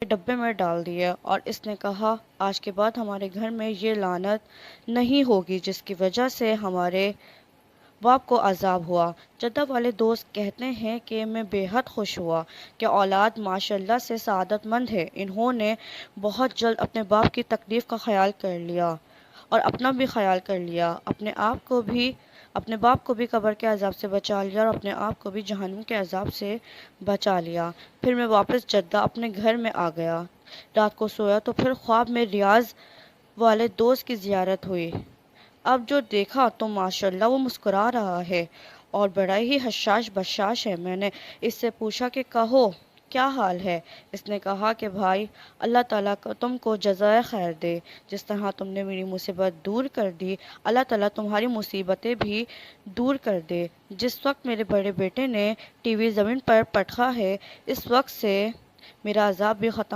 ڈبے میں ڈال دیا اور اس نے کہا آج کے بعد ہمارے گھر میں یہ لعنت نہیں ہوگی جس کی وجہ سے ہمارے باپ کو عذاب ہوا۔ جدہ والے دوست کہتے ہیں کہ میں بے حد خوش ہوا کہ اولاد ماشاءاللہ سے سعادت مند ہے۔ انہوں نے بہت جلد اپنے باپ کی تکلیف کا خیال کر لیا اور اپنا بھی خیال کر لیا، اپنے باپ کو بھی قبر کے عذاب سے بچا لیا اور اپنے آپ کو بھی جہنم کے عذاب سے بچا لیا۔ پھر میں واپس جدہ اپنے گھر میں آ گیا۔ رات کو سویا تو پھر خواب میں ریاض والے دوست کی زیارت ہوئی۔ اب جو دیکھا تو ماشاءاللہ وہ مسکرا رہا ہے اور بڑا ہی حشاش بشاش ہے۔ میں نے اس سے پوچھا کہ کہو کیا حال ہے؟ اس نے کہا کہ بھائی اللہ تعالیٰ تم کو جزائے خیر دے، جس طرح تم نے میری مصیبت دور کر دی اللہ تعالیٰ تمہاری مصیبتیں بھی دور کر دے۔ جس وقت میرے بڑے بیٹے نے ٹی وی زمین پر پٹخا ہے اس وقت سے میرا عذاب بھی ختم